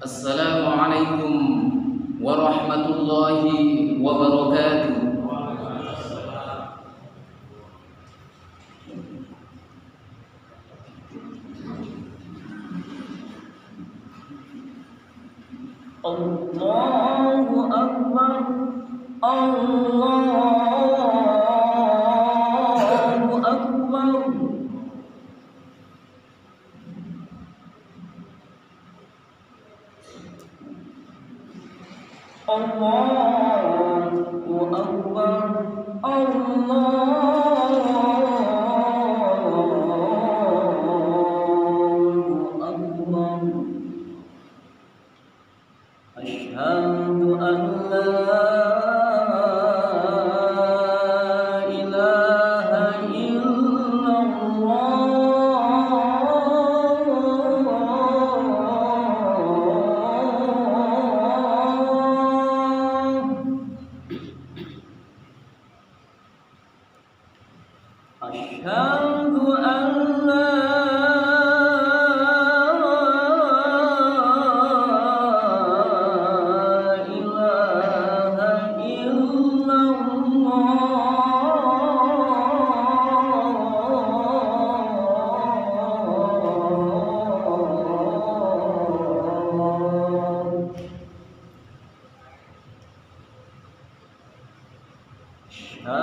Assalamualaikum warahmatullahi wabarakatuh. Allahu Akbar, Allahu Akbar. Allahu Akbar, Allahu Akbar. Asyhadu an la ilaha illallah. Asyhadu an la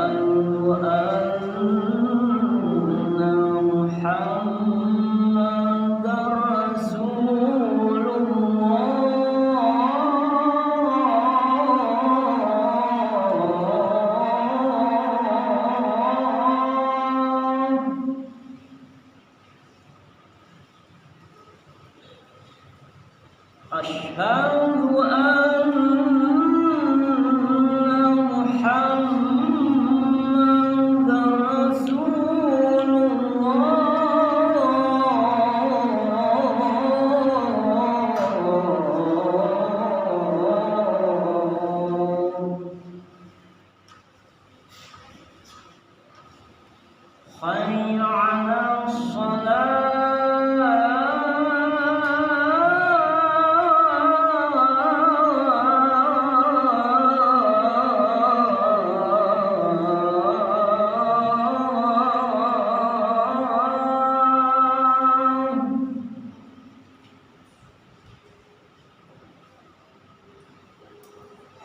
أشهد أن محمدًا رسول الله. أشهد حي على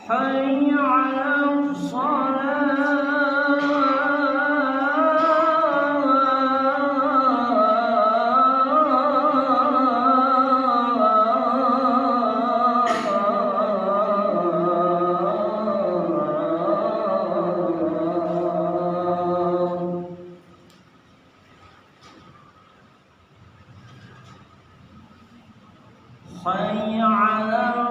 حي على حي على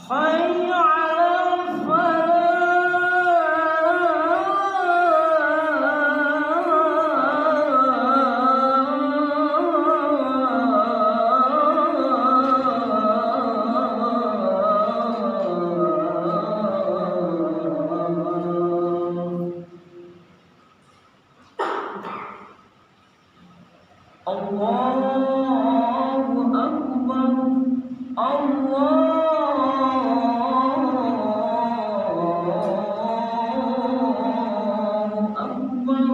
حي على Allahu Akbar, Allahu Akbar.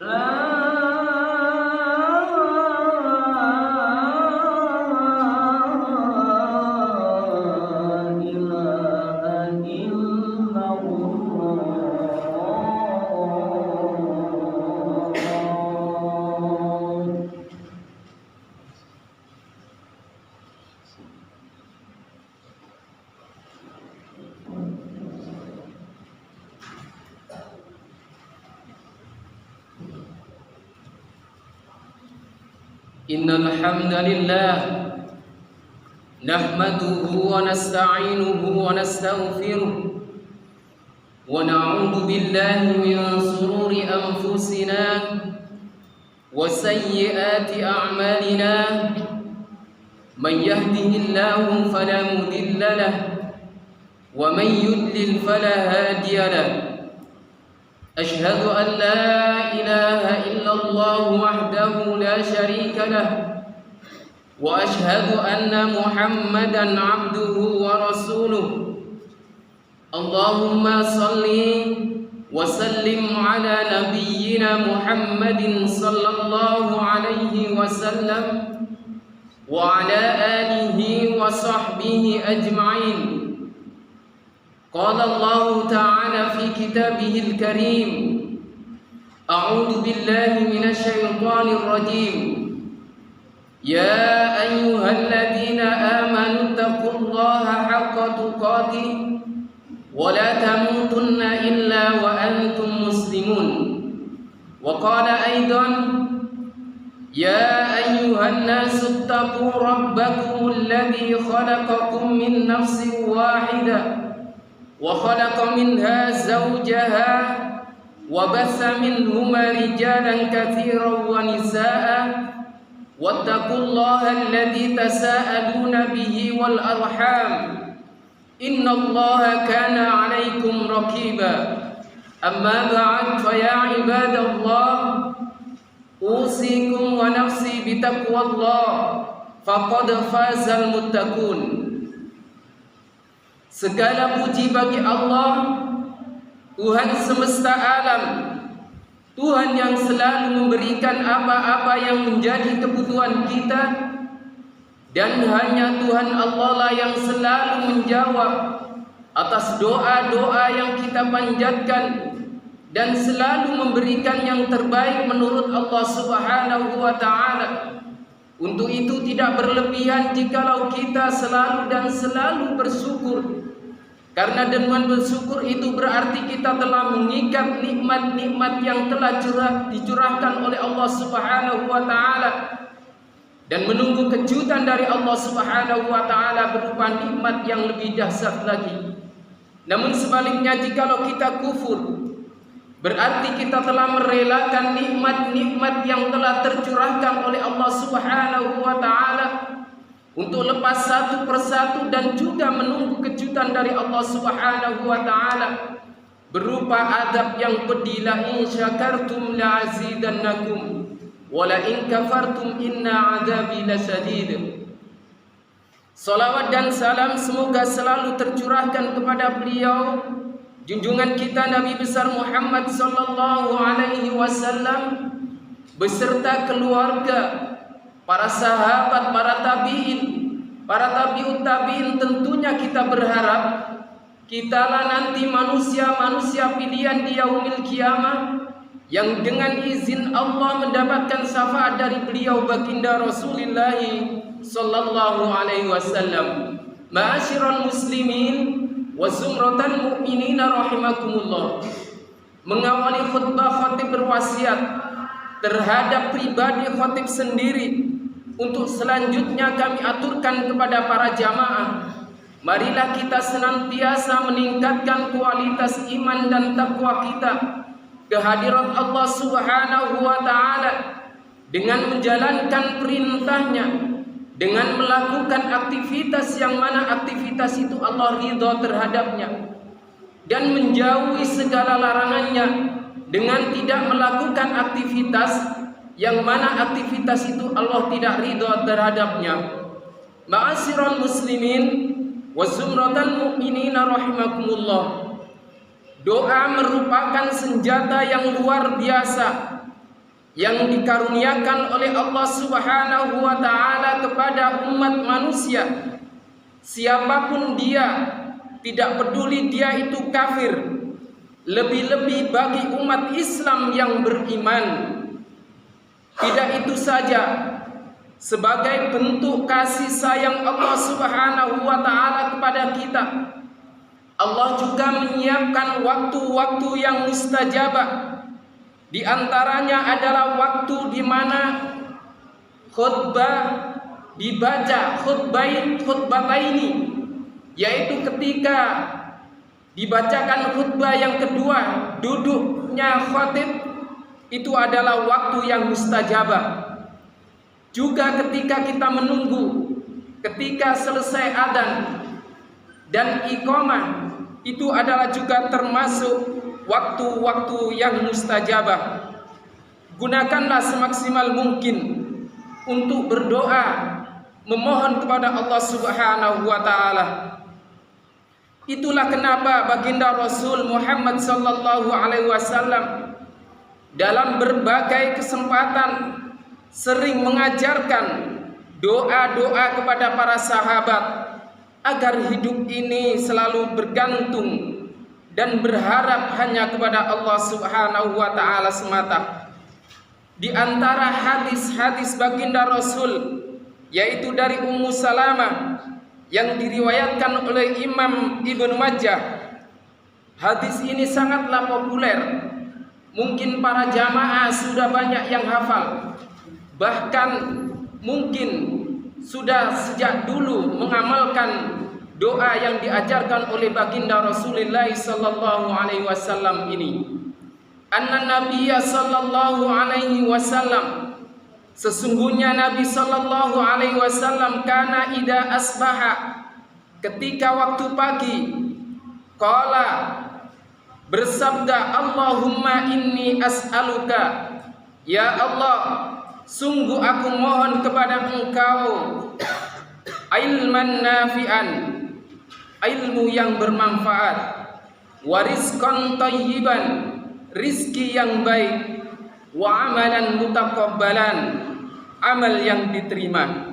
La ilaha illallah. Innal hamdalillah nahmaduhu wa nasta'inuhu wa nastaghfiruh ونعوذ بالله من شرور أنفسنا وسيئات أعمالنا من يهده الله فلا مضل له ومن يضلل فلا هادي له أشهد أن لا إله إلا الله وحده لا شريك له وأشهد أن محمدا عبده ورسوله اللهم صل وسلم على نبينا محمد صلى الله عليه وسلم وعلى آله وصحبه أجمعين. قال الله تعالى في كتابه الكريم: أعوذ بالله من الشيطان الرجيم. يا أيها الذين آمنوا اتقوا الله حق تقاته ولا تموتن إلا وأنتم مسلمون. وقال أيضا: يا أيها الناس اتقوا ربكم الذي خلقكم من نفس واحدة وخلق منها زوجها وبث منهما رجالا كثيرا ونساء واتقوا الله الذي تساءلون به والأرحام إن الله كان عليكم رقيبا. أما بعد فيا عباد الله أوصيكم ونفسي بتقوى الله فقد فاز المتقون. Segala puji bagi Allah, Tuhan semesta alam, Tuhan yang selalu memberikan apa-apa yang menjadi kebutuhan kita, dan hanya Tuhan Allah lah yang selalu menjawab atas doa-doa yang kita panjatkan dan selalu memberikan yang terbaik menurut Allah Subhanahu wa ta'ala. Untuk itu tidak berlebihan jikalau kita selalu dan selalu bersyukur, karena dengan bersyukur itu berarti kita telah mengikat nikmat-nikmat yang telah dicurahkan oleh Allah Subhanahu wa ta'ala dan menunggu kejutan dari Allah Subhanahu wa ta'ala berupa nikmat yang lebih dahsyat lagi. Namun sebaliknya, jikalau kita kufur, berarti kita telah merelakan nikmat-nikmat yang telah tercurahkan oleh Allah Subhanahu wa ta'ala untuk lepas satu persatu dan juga menunggu kejutan dari Allah Subhanahu wa ta'ala berupa adab yang pedih. La in syakartum la azidannakum wa la in kafartum inna adabi lasyadid. Salawat dan salam semoga selalu tercurahkan kepada beliau, junjungan kita Nabi besar Muhammad sallallahu alaihi wasallam beserta keluarga, para sahabat, para tabi'in, para tabi'ut tabi'in. Tentunya kita berharap kitalah nanti manusia-manusia pilihan di yaumil qiyamah yang dengan izin Allah mendapatkan syafaat dari beliau baginda Rasulullah sallallahu alaihi wasallam. Ma'asyiral muslimin wa zumratal mu'minina rahimakumullah. Mengawali khutbah khatib berwasiat terhadap pribadi khatib sendiri untuk selanjutnya kami aturkan kepada para jamaah. Marilah kita senantiasa meningkatkan kualitas iman dan takwa kita kehadirat Allah Subhanahu wa ta'ala dengan menjalankan perintahnya, dengan melakukan aktivitas yang mana aktivitas itu Allah ridha terhadapnya, dan menjauhi segala larangannya dengan tidak melakukan aktivitas yang mana aktivitas itu Allah tidak ridha terhadapnya. Ma'asyiral muslimin wa zumratal mu'minina rahimakumullah. Doa merupakan senjata yang luar biasa yang dikaruniakan oleh Allah Subhanahu wa ta'ala kepada umat manusia. Siapapun dia, tidak peduli dia itu kafir, lebih-lebih bagi umat Islam yang beriman. Tidak itu saja, sebagai bentuk kasih sayang Allah Subhanahu wa ta'ala kepada kita, Allah juga menyiapkan waktu-waktu yang mustajabah. Di antaranya adalah waktu di mana khutbah dibaca, khutbah ini, yaitu ketika Dibacakan khutbah yang kedua, duduknya khatib, itu adalah waktu yang mustajabah. Juga ketika kita menunggu, ketika selesai adzan dan iqamah, itu adalah juga termasuk waktu-waktu yang mustajabah. Gunakanlah semaksimal mungkin untuk berdoa, memohon kepada Allah Subhanahu wa taala. Itulah kenapa baginda Rasul Muhammad sallallahu alaihi wasallam dalam berbagai kesempatan sering mengajarkan doa-doa kepada para sahabat agar hidup ini selalu bergantung dan berharap hanya kepada Allah Subhanahu wa taala semata. Di antara hadis-hadis baginda Rasul, yaitu dari Ummu Salamah yang diriwayatkan oleh Imam Ibnu Majah. Hadis ini sangatlah populer. Mungkin para jamaah sudah banyak yang hafal, bahkan mungkin sudah sejak dulu mengamalkan doa yang diajarkan oleh baginda Rasulullah sallallahu alaihi wasallam ini. Anna Nabiyya sallallahu alaihi wasallam, sesungguhnya Nabi sallallahu alaihi wasallam kana ida asbaha, ketika waktu pagi, qala, bersabda, Allahumma inni as'aluka, ya Allah, sungguh aku mohon kepada Engkau ilman nafi'an, ilmu yang bermanfaat, warizqan thayyiban, rizki yang baik, wa amalan mutaqabbalan, amal yang diterima.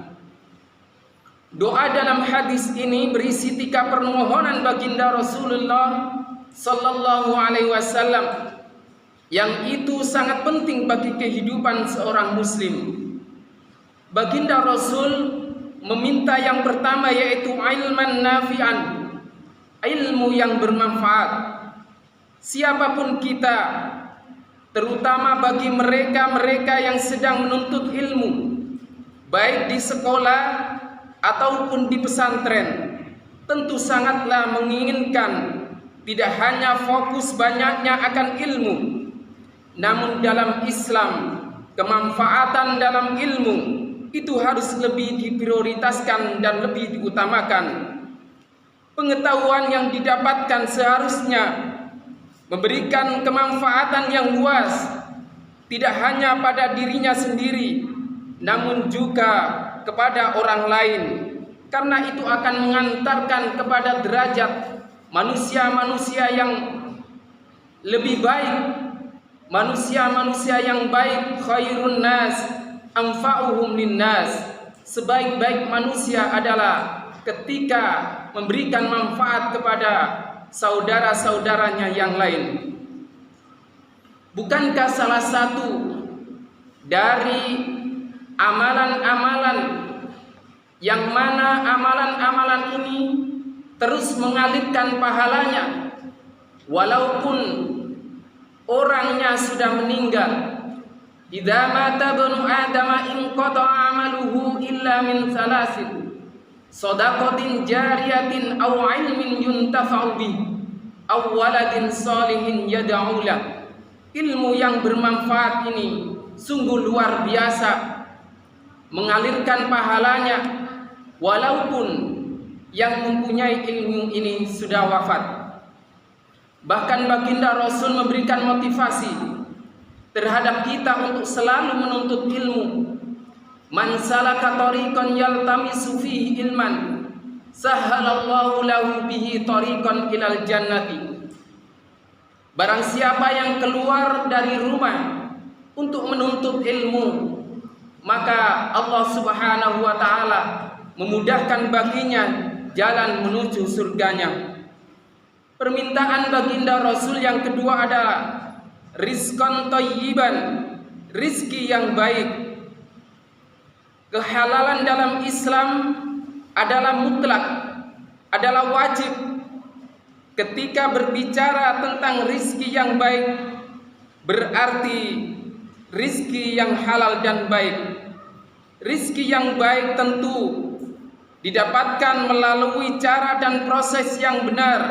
Doa dalam hadis ini berisi 3 permohonan baginda Rasulullah sallallahu alaihi wasallam yang itu sangat penting bagi kehidupan seorang muslim. Baginda Rasul meminta yang pertama yaitu ilman nafi'an, ilmu yang bermanfaat. Siapapun kita, terutama bagi mereka-mereka yang sedang menuntut ilmu, baik di sekolah ataupun di pesantren, tentu sangatlah menginginkan tidak hanya fokus banyaknya akan ilmu, namun dalam Islam kemanfaatan dalam ilmu itu harus lebih diprioritaskan dan lebih diutamakan. Pengetahuan yang didapatkan seharusnya memberikan kemanfaatan yang luas, tidak hanya pada dirinya sendiri, namun juga kepada orang lain, karena itu akan mengantarkan kepada derajat manusia-manusia yang lebih baik. Manusia-manusia yang baik, khairun nas anfa'uhum linnas, sebaik-baik manusia adalah ketika memberikan manfaat kepada saudara-saudaranya yang lain. Bukankah salah satu dari amalan-amalan yang mana amalan-amalan ini terus mengalirkan pahalanya walaupun orangnya sudah meninggal? Idza mata ibnu adam inqata'a amaluhu illa min salasin, shadaqatin jariyatin aw ilmin yuntafa'u bih aw waladin shalihin yad'u lah. Ilmu yang bermanfaat ini sungguh luar biasa, mengalirkan pahalanya walaupun yang mempunyai ilmu ini sudah wafat. Bahkan baginda Rasul memberikan motivasi terhadap kita untuk selalu menuntut ilmu. Man salaka tariqan yaltamisu fihi ilman, sahhalallahu lahu bihi tariqan ilal jannati. Barang siapa yang keluar dari rumah untuk menuntut ilmu, maka Allah Subhanahu wa taala memudahkan baginya jalan menuju surganya. Permintaan baginda Rasul yang kedua adalah rizqan thayyiban, rizki yang baik. Kehalalan dalam Islam adalah mutlak, adalah wajib. Ketika berbicara tentang rizki yang baik, berarti rizki yang halal dan baik. Rizki yang baik tentu didapatkan melalui cara dan proses yang benar,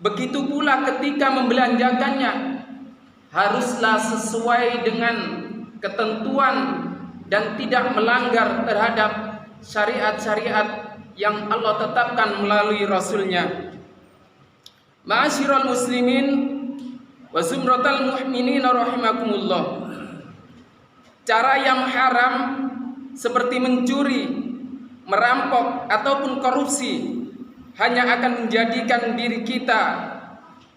Begitu pula ketika membelanjakannya, haruslah sesuai dengan ketentuan dan tidak melanggar terhadap syariat-syariat yang Allah tetapkan melalui Rasul-Nya. Ma'asyiral muslimin wa zumratal mu'minin rahimakumullah. Cara yang haram seperti mencuri, merampok ataupun korupsi hanya akan menjadikan diri kita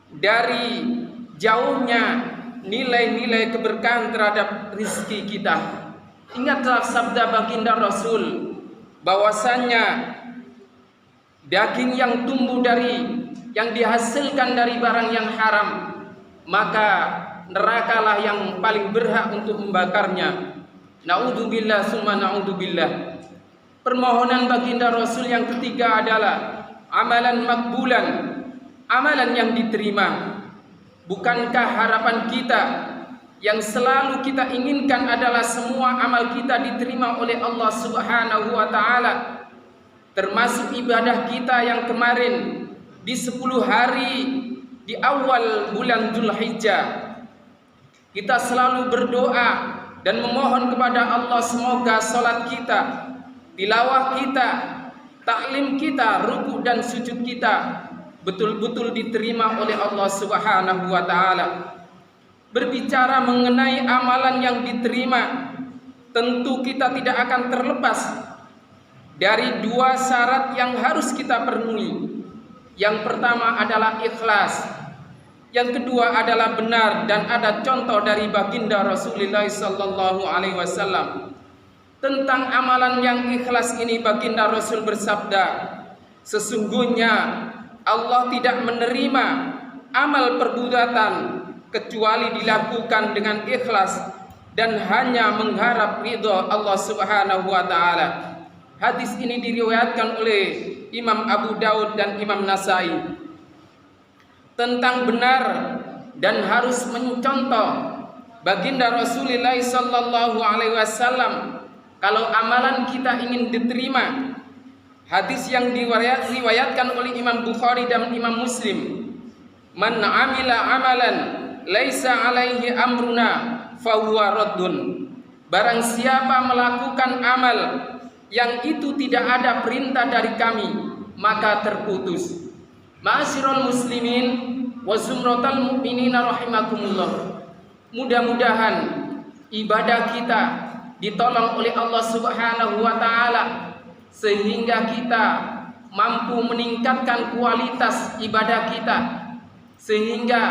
dari jauhnya nilai-nilai keberkahan terhadap rizki kita. Ingatlah sabda baginda Rasul bahwasanya daging yang tumbuh yang dihasilkan dari barang yang haram, maka nerakalah yang paling berhak untuk membakarnya. Naudzubillah summa naudzubillah. Permohonan baginda Rasul yang ketiga adalah amalan makbulan, amalan yang diterima. Bukankah harapan kita yang selalu kita inginkan adalah semua amal kita diterima oleh Allah Subhanahu wa taala, termasuk ibadah kita yang kemarin di 10 hari di awal bulan Dzulhijjah. Kita selalu berdoa dan memohon kepada Allah semoga salat kita, tilawah kita, taklim kita, ruku dan sujud kita betul-betul diterima oleh Allah Subhanahu wa taala. Berbicara mengenai amalan yang diterima, tentu kita tidak akan terlepas dari 2 syarat yang harus kita penuhi. Yang pertama adalah ikhlas, yang kedua adalah benar, dan ada contoh dari baginda Rasulullah sallallahu alaihi wasallam. Tentang amalan yang ikhlas ini baginda Rasul bersabda, sesungguhnya Allah tidak menerima amal perbuatan kecuali dilakukan dengan ikhlas dan hanya mengharap ridha Allah Subhanahu wa taala. Hadis ini diriwayatkan oleh Imam Abu Daud dan Imam Nasai. Tentang benar dan harus mencontoh baginda Rasulullah sallallahu alaihi wasallam kalau amalan kita ingin diterima. Hadis yang diriwayatkan oleh Imam Bukhari dan Imam Muslim, man amila amalan laisa alaihi amruna fahuwa raddun. Barang siapa melakukan amal yang itu tidak ada perintah dari kami, maka terputus. Ma'asyiral muslimin wa zumratal mu'minina rahimakumullah. Mudah-mudahan ibadah kita ditolong oleh Allah Subhanahu wa taala sehingga kita mampu meningkatkan kualitas ibadah kita, sehingga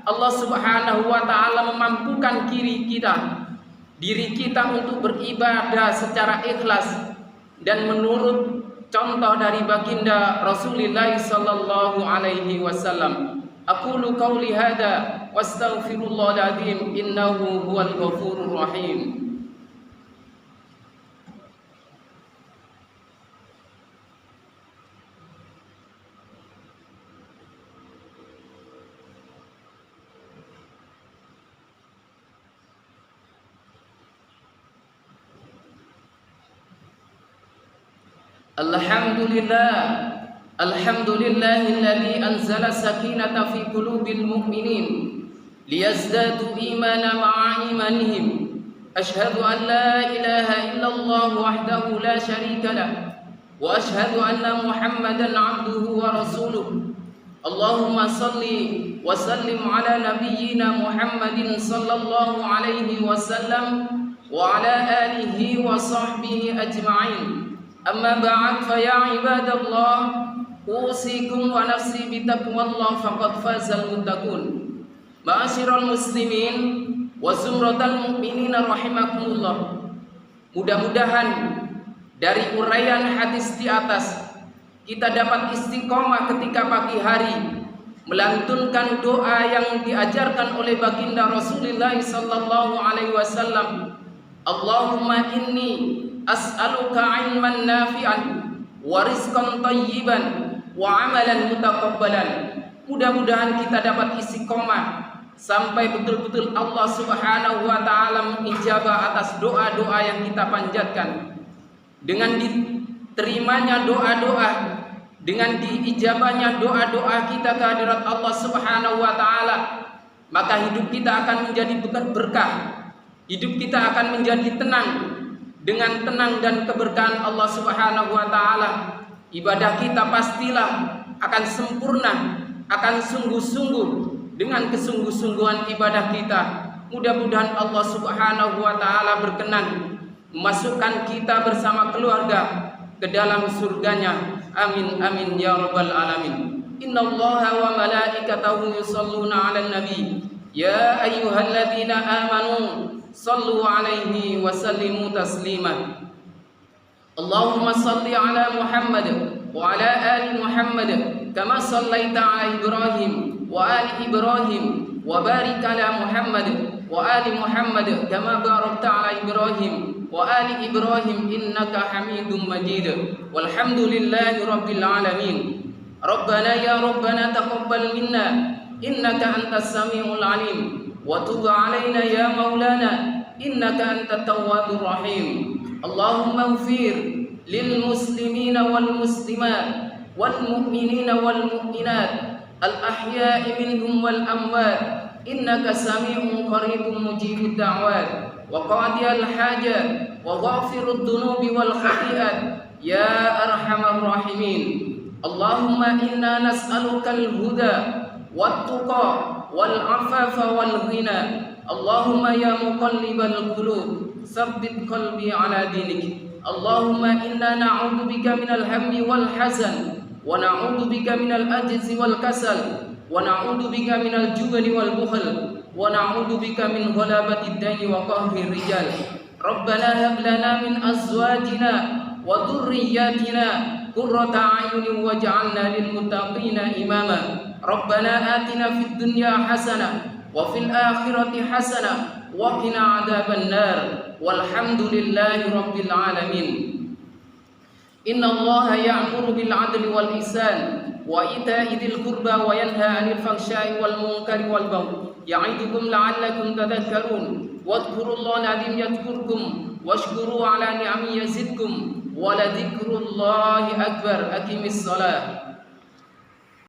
Allah Subhanahu wa taala memampukan diri kita untuk beribadah secara ikhlas dan menurut contoh dari baginda Rasulullah sallallahu alaihi wasallam. Aqulu qauli hadza wastaghfirullahal azim innahu huwal ghafurur rahim. Alhamdulillahilladzi anzala sakinata fi qulubil mu'minin liyazdadu imana ma'a imanihim. Ashhadu an la ilaha illallah wahdahu la syarika lah wa ashhadu anna Muhammadan 'abduhu wa rasuluh. Allahumma salli wa sallim ala nabiyyina Muhammadin sallallahu alaihi wasallam wa ala alihi wa sahbihi ajma'in. Amma ba'd fa ya ibadallah usikum wa nafsi bitaqwallah faqad fazal muttaqun. Ma'asyiral muslimin wa zumratal mu'minina rahimakumullah. Mudah-mudahan dari uraian hadis di atas kita dapat istiqomah ketika pagi hari melantunkan doa yang diajarkan oleh baginda Rasulullah sallallahu alaihi wasallam. Allahumma inni as'aluka ilman nafi'an wa rizqan thayyiban wa amalan mutaqabbalan. Mudah-mudahan kita dapat istiqomah sampai betul-betul Allah Subhanahu wa taala mengijabah atas doa-doa yang kita panjatkan. Dengan diterimanya doa-doa dengan diijabahnya doa-doa kita ke hadirat Allah Subhanahu wa taala, maka hidup kita akan menjadi berkah. Hidup kita akan menjadi tenang. Dengan tenang dan keberkahan Allah Subhanahu wa taala, ibadah kita pastilah akan sempurna, akan sungguh-sungguh dengan kesungguh-sungguhan ibadah kita. Mudah-mudahan Allah Subhanahu wa taala berkenan memasukkan kita bersama keluarga ke dalam surganya. Amin amin ya rabbal alamin. Innallaha wa malaikatahu yusholluna 'alan nabi. Ya ayyuhalladzina amanu sallu 'alaihi wa sallimu taslima. Allahumma salli 'ala Muhammad wa 'ala ali Muhammad kama sallaita 'ala Ibrahim wa ali Ibrahim wa barik 'ala Muhammad wa ali Muhammad kama barakta 'ala Ibrahim wa ali Ibrahim innaka Hamidum Majid. Walhamdulillahi rabbil alamin. Rabbana ya Rabbana taqabbal minna innaka antas samiul alim wa tub 'alaina ya maulana innaka antat tawwabur rahim. Allahumma ighfir lil muslimina wal muslimat wal mu'minina wal mu'minat al ahya'i minhum wal amwat innaka sami'un qaribun mujibud da'wat wa qadiyal hajat wa ghafirud dunubi wal khati'at ya arhamar rahimin. Allahumma inna nas'aluka al-huda wat tuqa wal afafa wal ghina. Allahumma ya muqallibal qulub tsabbit qalbi ala dinik. Allahumma inna na'udzu bika minal hammi wal hazan wa na'udzu bika minal ajzi wal kasal wa na'udzu bika minal jubni wal bukhl wa na'udzu bika min ghalabati ad-dayn wa qahri rijal. Rabbana hab lana min azwajina wa dhurriyyatina qurrata a'yunin waj'alna lil muttaqina imama. Rabbana atina fid dunya hasanah wa fil akhirati hasanah wa qina adzaban nar. Walhamdulillahi rabbil alamin. Innallaha ya'muru bil 'adli wal ihsan wa ita'i dzil qurba wa yanha 'anil fahsya'i wal munkari wal baghi ya'idukum la'allakum tadhakkarun. Wadhkurullaha 'azim yadhkurkum washkuru 'ala ni'amihi yazidkum wa la dzikrullahi akbar. Aqimis shalah.